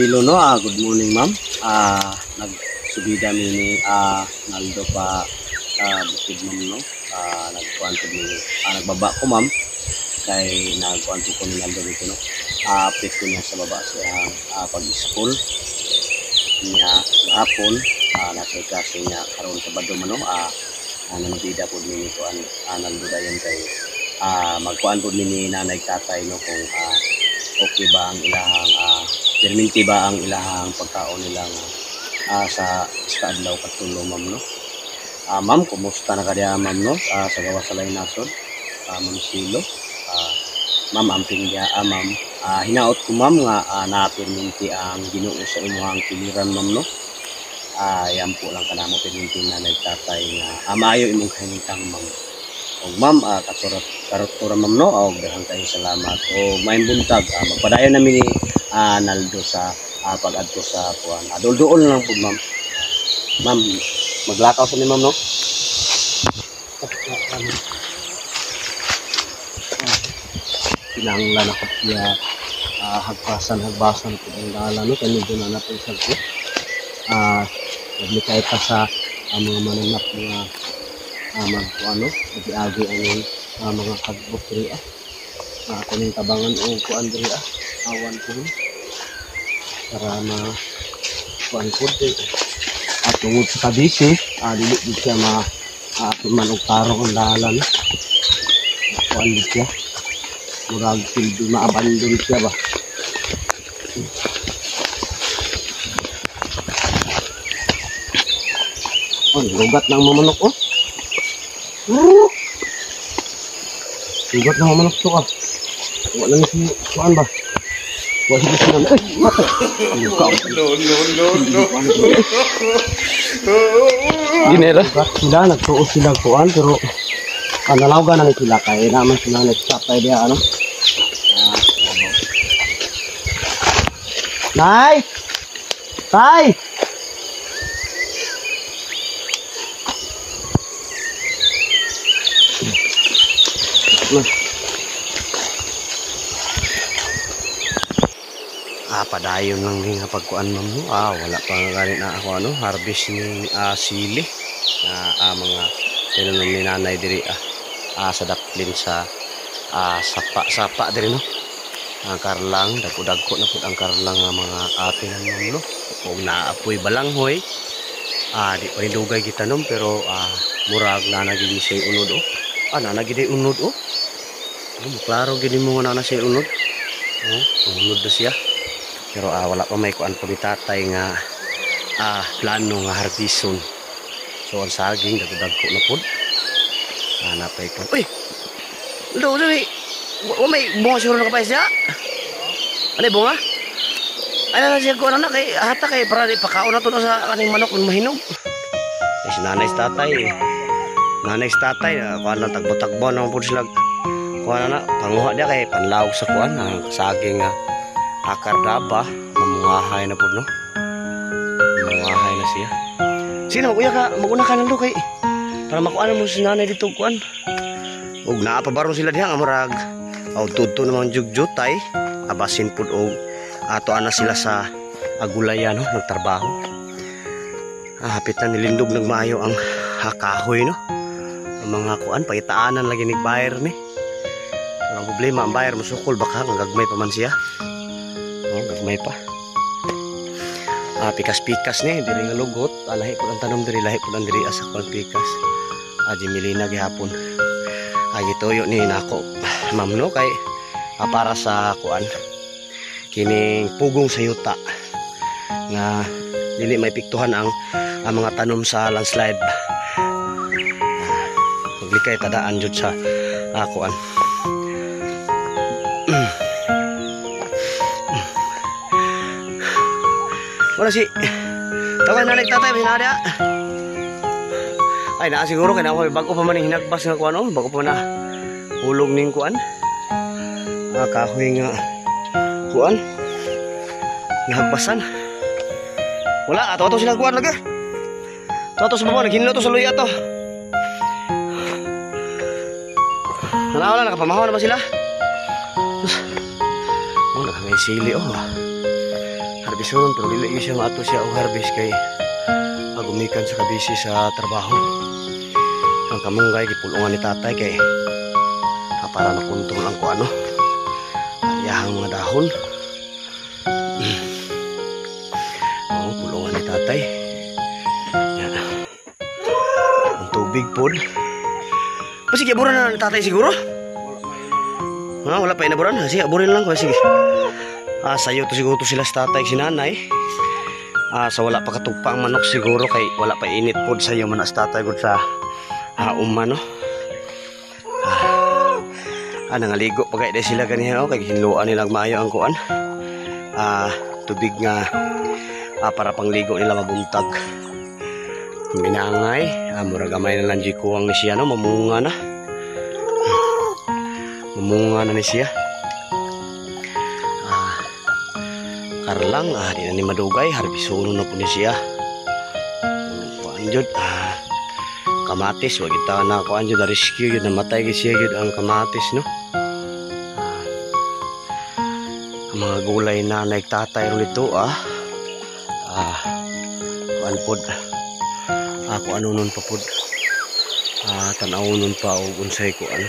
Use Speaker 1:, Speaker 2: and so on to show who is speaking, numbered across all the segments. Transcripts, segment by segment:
Speaker 1: Silo no, good morning ma'am. Nagsubida mi ni Naldo pa bukid ma'am no. Nagkuanto ni nagbaba ko ma'am kay nagkuanto ko ni Naldo dito no. Update ko niya sa baba siya pag-school niya hapon. Nasa klase niya karon sa Bado man no. Nanubida po ni ko Naldo dayon kay magkuan po ni nanay tatay no kung okay ba ang ilahang perminti ba ang ilahang pagkaon nilang sa adlaw katulong ma'am no. Ma'am, kumusta na kadiya ma'am no sa gawa sa lain nasod ma'am Silo. Ma'am amping dia ma'am hinaot ko ma'am nga na perminti ang Ginoo sa imong piliran ma'am no. Yan po lang kanamo perminti na nagtatay nga maayo imong kahimtang ma'am. Og ma'am karot ma'am no og daghang kayo salamat og maayong buntag magpadayon namin ni Naldo sa pag-adto sa kuan. Adol-duol lang po ma'am. Ma'am, maglakaw sa ni ma'am no. Kinahanglan ako siya hagbasan po ang dala no kani do na natin sa ko. Naglikay pa sa mga mananap nga magkuano, agi-agi ang mga kagbok diri kuning tabangan o kuan diri awan ko para ma kuan ko at tungod sa kabisi dili di siya manog tarong ang dalan kuan di siya murag silbi maabandon siya ba. Lugat ng mamanok lugat ng mamanok to wala na si kuan ba. Wala na sila. Ginera. Sila nagtuos sila kuan pero nalawgan na sila kaya naman sila nagsapay dia ano. Nay! Tay! Padayon lang din nga pagkuan ma'am no. Wala pa nga ganit na ako harvest ni sili mga tinanong ni nanay diri sa daplin sa sapa diri no. Karlang dagko na pud ang karlang nga mga tinan ma'am no. Ug naapoy balanghoy di pa dugay gitanom pero murag na naging say unod nanagid unod klaro gid mo na say unod unod na siya. Pero wala pa may kuan po ni tatay nga plano nga harbison. So ang saging dagko na pod. Napay ko. Uy. Lo wa may bunga siguro na kapay siya. Ano bunga? Ay na siya ko na kay hata kay para di pakaon na to sa kaning manok ng mahinog. Ay si nanay sa tatay. Nanay sa tatay kuan na tagbo-tagbo na pod sila. Kuan na panguha dia kay panlawog sa kuan saging akar daba mamungahay na po no. Mamungahay na siya. Sino kuya ka maguna ka nang kay para makuan mo si nanay dito kuan. Ug naa pa baro sila diha nga murag tudto namang jugjutay abasin pud og ato ana sila sa agulayan no nagtrabaho. Hapit na nilindog nagmaayo ang kahoy no. Ang mga kuan paitaanan lagi ni buyer ni. Ang problema ang buyer musukol baka gagmay pa man siya. Gagmay pa. Pikas-pikas ni diri nga lugot lahi pud ang tanom diri lahi pud ang diri asa kon pikas. Milina gihapon. Gituyo ni nako ma'am no kay para sa kuan kining pugong sayuta nga dili may piktuhan ang mga tanom sa landslide. Maglikay tadaan jud sa kuan. Wala si tawagan na nagtatay hinada. Ay na siguro kay na ako bago pa man hinagbas nga kuan bago pa na hulog ning kuan. Kahoy nga kuan. Nahagbasan. Wala ato sila kuan lagi. Ato sa baba naghinlo to sa luya to. Wala nakapamahaw na ba sila? May sili harbisonon pero dili siya maato siya og harvest kay gumikan sa kabisi sa trabaho. Ang kamunggay gipulungan ni tatay kay para nakuntong lang ko ano iyahang mga dahon. Pulungan ni tatay. Yan. Ang tubig pod. Sige, aburan na tatay siguro. Wala pa inaburan. Sige, aburin lang ko. Sige. Sayo to siguro to sila sa tatay si nanay. Sa wala pa katugpa ang manok siguro kay wala pa init pod sayo man sa tatay pod sa no. Nangaligo pa kay sila ganiha kay hinluan nila maayo ang kuan. Tubig nga para pangligo nila mabuntag. Minangay, mura gamay na lang di kuwang ni siya no, mamunga na. Mamunga na ni siya. Karlang, di na ni madugay, harbisono na po ni siya. Kuan jud, kamatis, wag kita na kuan jud na rescue jud, namatay gid siya jud ang kamatis no. Ang mga gulay na nagtatay ron ito kuan pod. Ako ano nun pa pod. Tanaw nun pa o unsay ko ano.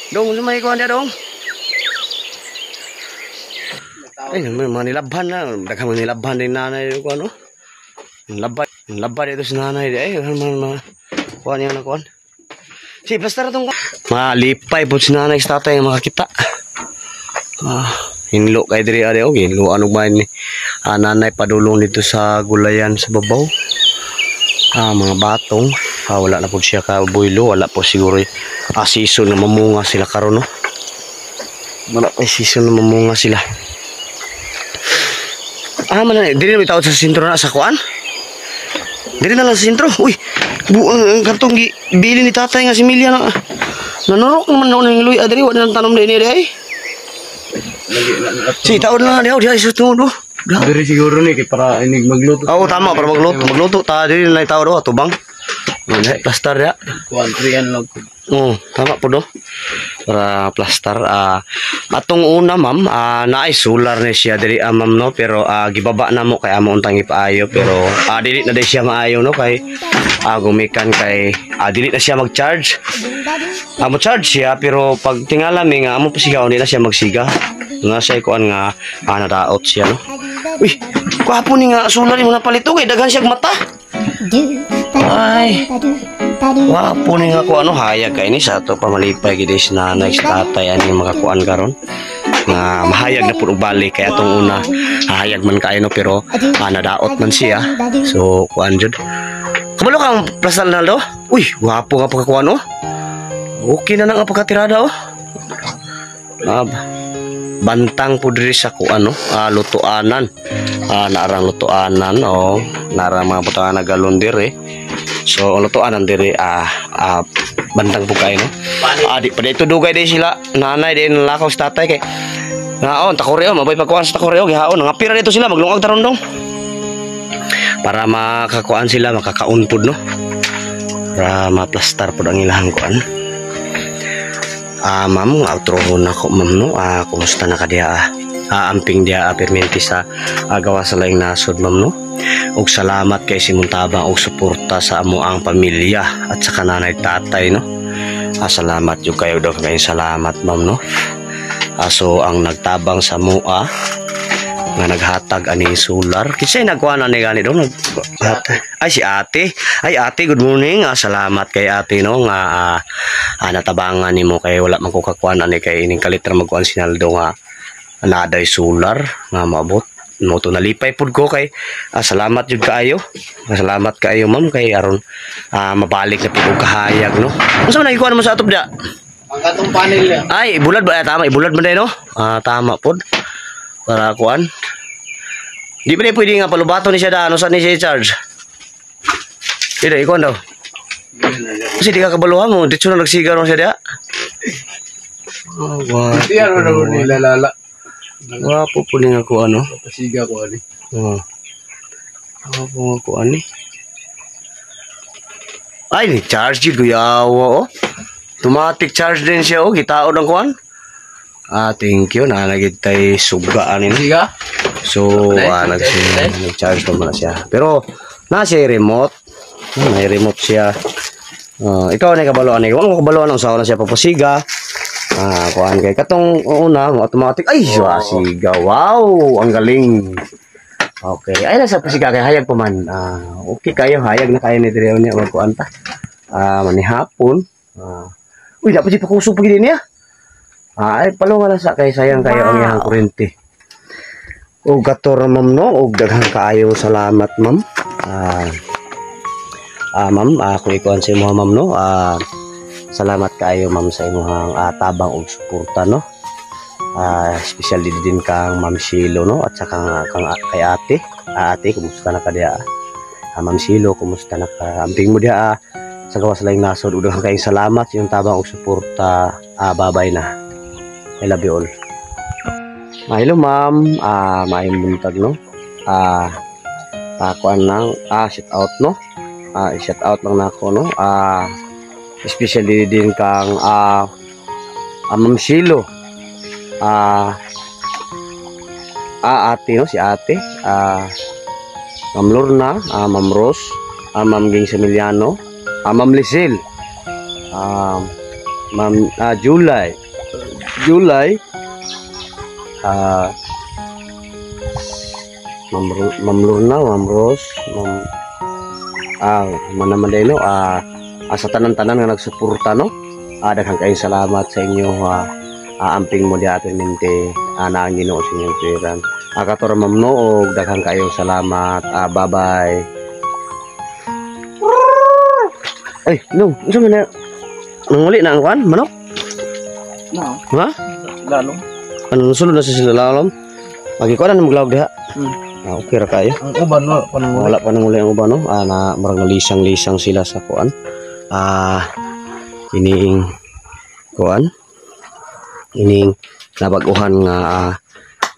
Speaker 1: Dong, sumay ko anda dong. Ay, mga nilabhan na. Daghang mga nilabhan din nanay ko ano. Nilabhan ito si nanay. Ay, mga kuhan yan na kuhan. Si, plaster na itong kuhan. Malipay po si nanay sa tatay makakita. Hinlo kay diri ade og hinlo ano ba ni nanay padulong dito sa gulayan sa babaw. Mga batong wala na po siya ka boylo, wala po siguro season na mamunga sila karon no. Wala pa season na mamunga sila. Man diri na bitaw sa sentro na sa kuan. Diri na lang sa sentro. Uy, ang kartong bili ni tatay nga si Milya na. Nanurok naman na ng luy adiri wa nang tanom dinhi ay. Si taon na diaw diha sa tuno.
Speaker 2: Dari siguro ni kay para inig magluto.
Speaker 1: Tama para magluto ta diri na tawo do atubang. May plaster ya.
Speaker 2: Kuan trian log.
Speaker 1: Tama po do. Para plaster atong una ma'am naay solar ni siya diri ma'am no pero gibaba na mo kay amo untang ipaayo pero dili na di siya maayo no kay gumikan kay dili na siya mag-charge. Mo charge siya pero pag tingala mi nga amo pasigaw nila siya magsiga. Nga siya kuan nga nadaot siya no. Uy, kuhapo ni nga solar mo na palito kay daghan siya mata. Ay. Wapo ni nga kuan hayag kay ni sa to pamalipay gid si nanay sa tatay ani makakuan karon. Nga mahayag na pud balik kay atong una hayag man kay no pero nadaot man siya. So kuan jud. Kabalo kang plasal na do? Uy, wapo nga pagkuan no. Okay na nga pagkatirada bantang po diri sa kuan no lutuanan narang lutuanan narang mga butangan na galon diri so lutuanan diri bantang po kayo no di pa dito dugay di sila nanay din lakaw sa tatay kay takoreo mabay pagkuan sa takoreo gihaon ngapira dito sila maglungag taron dong para makakuan sila makakaon pud no para maplastar pud ang ilahang kuan. Ma'am, outro na ko ma'am no. Kumusta na ka diya amping diya perminti sa gawa sa laing nasod ma'am no. Og salamat kay si Muntabang og suporta sa amo ang pamilya at sa kananay tatay no. Salamat yung kayo daw kay salamat ma'am no. So ang nagtabang sa mua nga naghatag ani solar kisay nagkuha na ni gani dong ay si ate good morning salamat kay ate no nga natabangan nimo kay wala man ko kakuan ani kay ining kalitra magkuan sinaldo nga naday solar nga maabot mo to nalipay pud ko kay salamat jud kaayo salamat kaayo ma'am kay aron mabalik na pud kahayag no unsa man nagikuan mo sa atop da
Speaker 2: Ang katong panel ya.
Speaker 1: Ay ibulad ba tama ibulad man day no tama pud para kuan. Di ba pwede nga palubato ni siya da ano sa ni siya charge. Ida ikuan daw. Kasi di ka kabaluhan mo dito na nagsigaw siya da.
Speaker 2: Hindi ano na nilalala.
Speaker 1: Wapo po nga ko ano.
Speaker 2: Pasiga ko ali.
Speaker 1: Wapo nga ko ani. Ay ni charge jud kuyawa automatic charge din siya gitaod ang kuan. Thank you na nagitay suga anin.
Speaker 2: Siga?
Speaker 1: So, nag-charge pa muna siya. Pero, nasa remote. May remote siya. Ikaw na kabaluan eh. Kung kabaluan ang usawa na siya papasiga. Kuhaan kay katong una, automatic. Ay, siga. Wow, ang galing. Okay. Ay, nasa pasiga kay hayag pa man. Okay kayo, hayag na kayo ni Driel niya. Magkuhaan ta. Manihapon. Uy, dapat siya pakusog pag niya. Ay, palungan na sa kay sayang kayo ang iyang kurente. O gator ma'am no, o daghang kaayo salamat ma'am. Ma'am, kung ikuan sa imo ma'am no, salamat kaayo ma'am sa imong tabang og suporta no. Special din kang Ma'am Shilo no at saka kang kay ate. Ate, kumusta na ka diha? Ma'am Shilo, kumusta na ka? Amping mo diha sa gawas laing nasod ug daghang kaayo salamat sa imong tabang og suporta. Babay na. I love you all. Hello ma'am, maayong buntag no. Kuan lang, shout out no. Shout out lang nako no. Especially din kang Ma'am Shilo. Ate no, si ate. Ma'am Lorna, Ma'am Rose, Ma'am Ging Semiliano, Ma'am Lisel, Ma'am July, Ma'am Lorna, Ma'am Rose, manamanday no, sa tanan-tanan nga nagsuporta no. Daghang kayong salamat sa inyo. Amping mo di atin mente na ang Ginoo sa inyong tuwiran. Kator ma'am no, og daghang kayong salamat. Bye-bye. Ay, no, unsa man na nanguli na ang kuan, manok?
Speaker 2: No.
Speaker 1: Ha?
Speaker 2: Lalong.
Speaker 1: Ano sulod na sa sila lalom? Magikuan na maglawag diha. Okay ra kayo.
Speaker 2: Ang uban no, pananguli.
Speaker 1: Wala pa nanguli ang uban no. Na marang lisang-lisang sila sa kuan. Ining kuan. Ining nabaguhan nga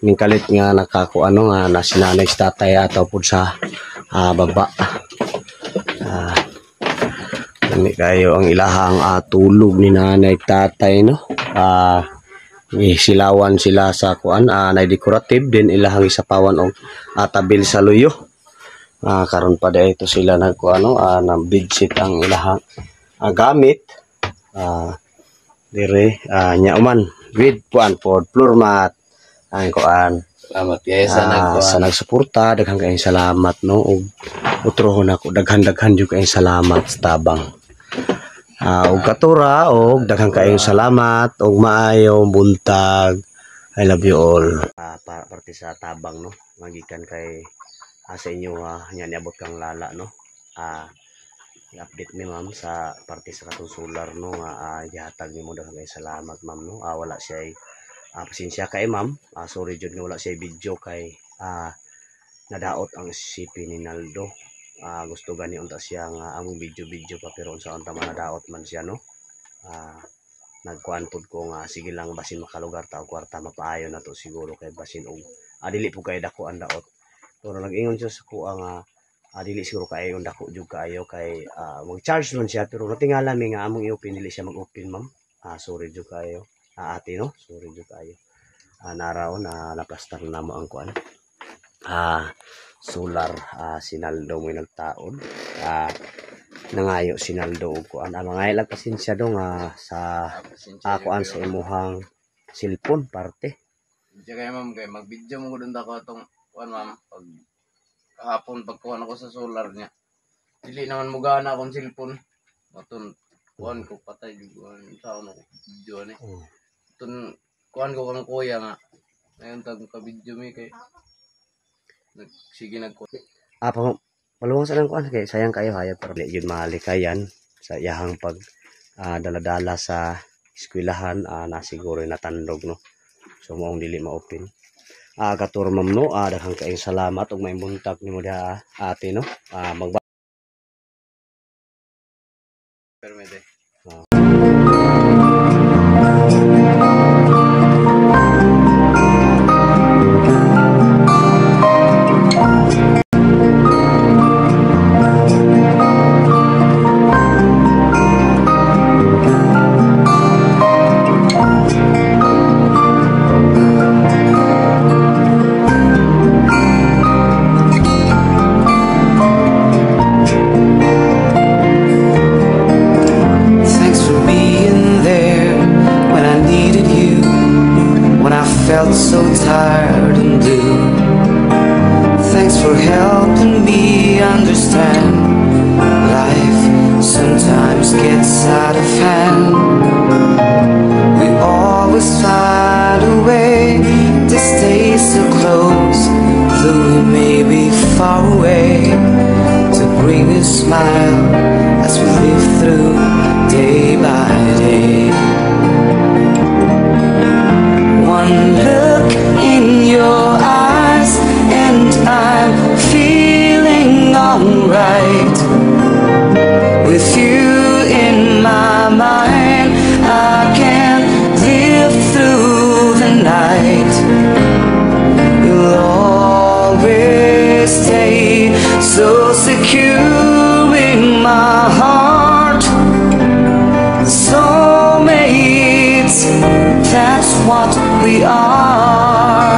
Speaker 1: ning kalit nga nakakuan no nga na sinanay sa tatay ataw pud sa baba. Kani kayo ang ilahang tulog ni nanay tatay no. Silawan sila sa kuan na decorative din ilahang isapawan og tabil sa luyo. Karon pa dito sila nagkuan no na bedsheet ang ilahang gamit. Dire nyauman with kuan for floor mat ang kuan.
Speaker 2: Salamat kay sa
Speaker 1: nagsuporta, daghang kayong salamat no ug utrohon ako daghan-daghan jud kayong salamat sa tabang. Og katura og daghang kayong salamat og maayong buntag. I love you all. Parte sa tabang no, magikan kay sa inyo nya niabot kang lala no. I-update ni ma'am sa parte sa katong solar no nga gihatag nimo daghang kayong salamat ma'am no. Wala siya pasensya kay ma'am. Sorry jud nga wala siya video kay nadaot ang CP ni Naldo. Gusto gani unta siya nga among video pa pero unsa unta man nadaot man siya no. Nagkuan pud ko nga sige lang basin makalugar ta og kwarta mapaayo na to siguro kay basin og dili po kay dako ang daot. Pero nag-ingon siya sa kuha nga dili siguro kay ang dako jud kaayo kay mag-charge man siya pero natingala mi nga among i-open dili siya mag-open ma'am. Sorry jud kayo. Ate no, sorry jud kayo. Naraw na naplastar na mo ang kuan. Solar Sinaldo mo nagtaon. Nangayo Sinaldo og kuan. Mga ilang pasensya do nga sa kuan sa imuhang cellphone parte.
Speaker 2: Diya kay ma'am kay mag-video mo gud ko atong kuan ma'am pag kahapon pagkuhan ako sa solar niya. Dili naman mugana akong cellphone. Maton kuan ko patay jud sa ano video ni. Tun kuan ko kang kuya nga. Ngayon tag ka video mi kay sige nagkuan.
Speaker 1: Paluwang sa lang kuan kay sayang kayo hayag para di yun malikayan sa iyahang pag daladala sa eskwelahan na siguro natandog no. So moong dili ma-open. Katur ma'am no, daghang kayong salamat ug may buntag nimo diha ate no.
Speaker 2: Permite.
Speaker 3: felt so tired and blue. Thanks for helping me understand. Life sometimes gets out of hand. We always find a way to stay so close, though we may be far away, to bring a smile as we live through day by day. One look in your eyes and I'm feeling alright. With you in my mind, I can live through the night. You'll always stay so secure in my heart. Soulmates, that's what we are.